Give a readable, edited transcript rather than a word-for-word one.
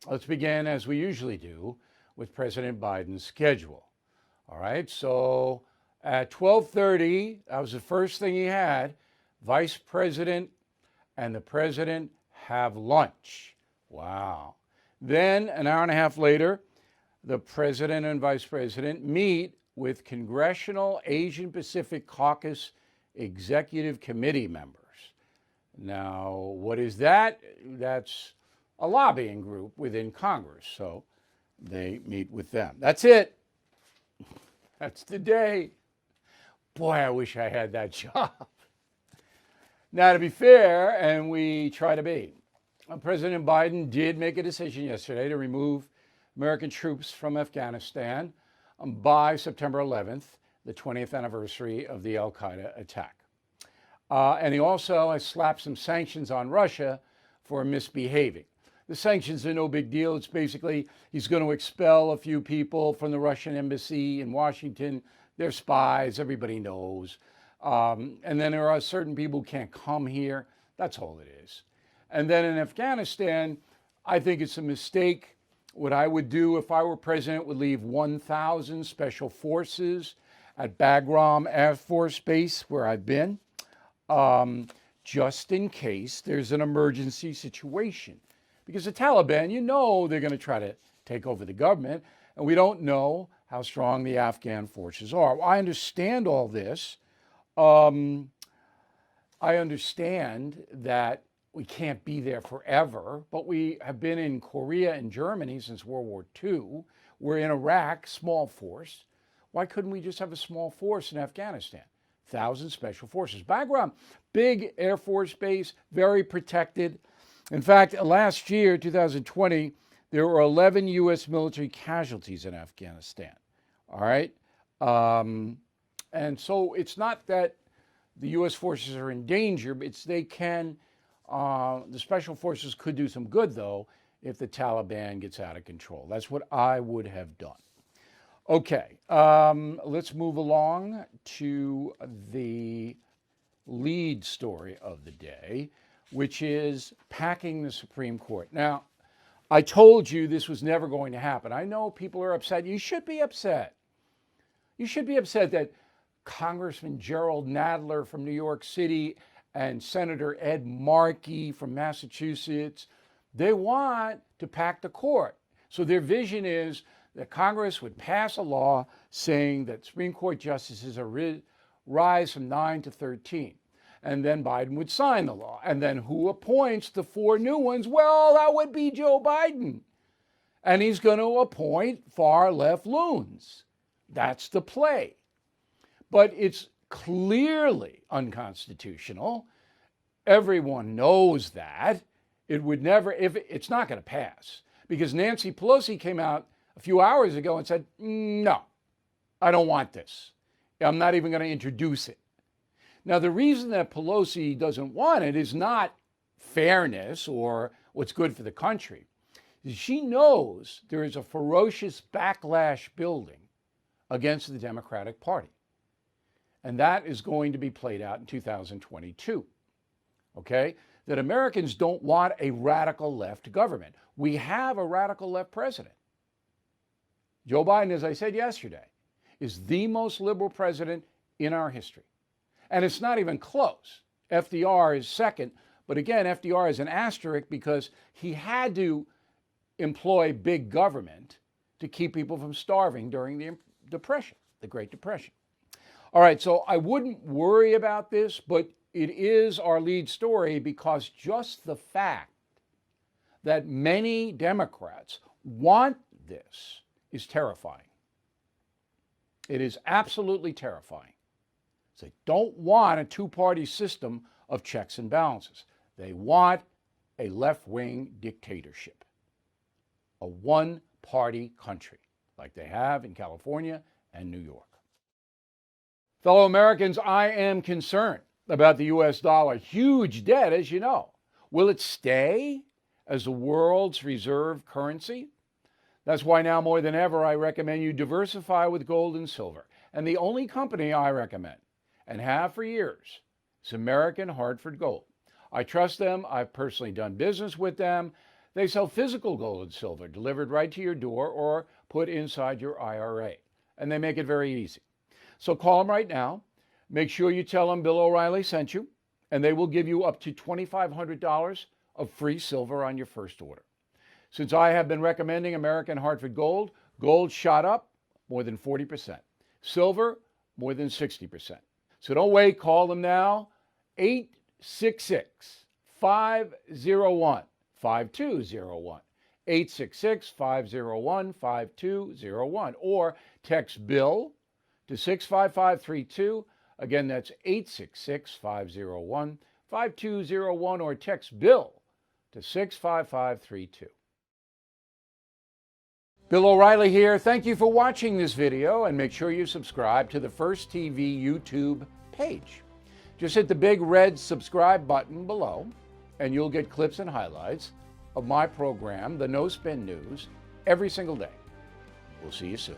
let's begin as we usually do with President Biden's schedule. All right, so at 12:30, that was the first thing he had. Vice President and the President have lunch. Wow. Then an hour and a half later, the President and Vice President meet with Congressional Asian Pacific Caucus Executive Committee members. Now, what is that? That's a lobbying group within Congress. So they meet with them. That's it. That's the day. Boy, I wish I had that job. Now, to be fair, and we try to be, President Biden did make a decision yesterday to remove American troops from Afghanistan by September 11th, the 20th anniversary of the al-Qaeda attack. And he also has slapped some sanctions on Russia for misbehaving. The sanctions are no big deal. It's basically he's going to expel a few people from the Russian embassy in Washington. They're spies, everybody knows. And then there are certain people who can't come here. That's all it is. And then in Afghanistan, I think it's a mistake. What I would do if I were president would leave 1,000 special forces at Bagram Air Force Base, where I've been, just in case there's an emergency situation. Because the Taliban, you know, they're going to try to take over the government, and we don't know how strong the Afghan forces are. Well, I understand all this. I understand that we can't be there forever, but we have been in Korea and Germany since World War II. We're in Iraq, small force. Why couldn't we just have a small force in Afghanistan? 1,000 special forces. Bagram, big Air Force base, very protected. In fact, last year, 2020, there were 11 U.S. military casualties in Afghanistan. All right? And so it's not that the U.S. forces are in danger, but the special forces could do some good, though, if the Taliban gets out of control. That's what I would have done. Okay, let's move along to the lead story of the day, which is packing the Supreme Court. Now, I told you this was never going to happen. I know people are upset. You should be upset. You should be upset that Congressman Gerald Nadler from New York City and Senator Ed Markey from Massachusetts, they want to pack the court. So their vision is that Congress would pass a law saying that Supreme Court justices are rise from 9 to 13. And then Biden would sign the law. And then who appoints the 4 new ones? Well, that would be Joe Biden. And he's going to appoint far left loons. That's the play. But it's clearly unconstitutional. Everyone knows that. It would never, it's not going to pass. Because Nancy Pelosi came out a few hours ago and said, no, I don't want this. I'm not even going to introduce it. Now, the reason that Pelosi doesn't want it is not fairness or what's good for the country. She knows there is a ferocious backlash building against the Democratic Party. And that is going to be played out in 2022. Okay? That Americans don't want a radical left government. We have a radical left president. Joe Biden, as I said yesterday, is the most liberal president in our history. And it's not even close. FDR is second, but again, FDR is an asterisk because he had to employ big government to keep people from starving during the Depression, the Great Depression. All right, so I wouldn't worry about this, but it is our lead story because just the fact that many Democrats want this is terrifying. It is absolutely terrifying. They don't want a two-party system of checks and balances. They want a left-wing dictatorship, a one-party country like they have in California and New York. Fellow Americans, I am concerned about the U.S. dollar. Huge debt, as you know. Will it stay as the world's reserve currency? That's why now more than ever, I recommend you diversify with gold and silver. And the only company I recommend, and have for years, is American Hartford Gold. I trust them. I've personally done business with them. They sell physical gold and silver delivered right to your door or put inside your IRA. And they make it very easy. So call them right now. Make sure you tell them Bill O'Reilly sent you, and they will give you up to $2,500 of free silver on your first order. Since I have been recommending American Hartford Gold, gold shot up more than 40%. Silver, more than 60%. So don't wait. Call them now. 866-501-5201. 866-501-5201. Or text Bill to 65532. Again, that's 866-501-5201. Or text Bill to 65532. Bill O'Reilly here. Thank you for watching this video, and make sure you subscribe to the First TV YouTube page. Just hit the big red subscribe button below, and you'll get clips and highlights of my program, The No Spin News, every single day. We'll see you soon.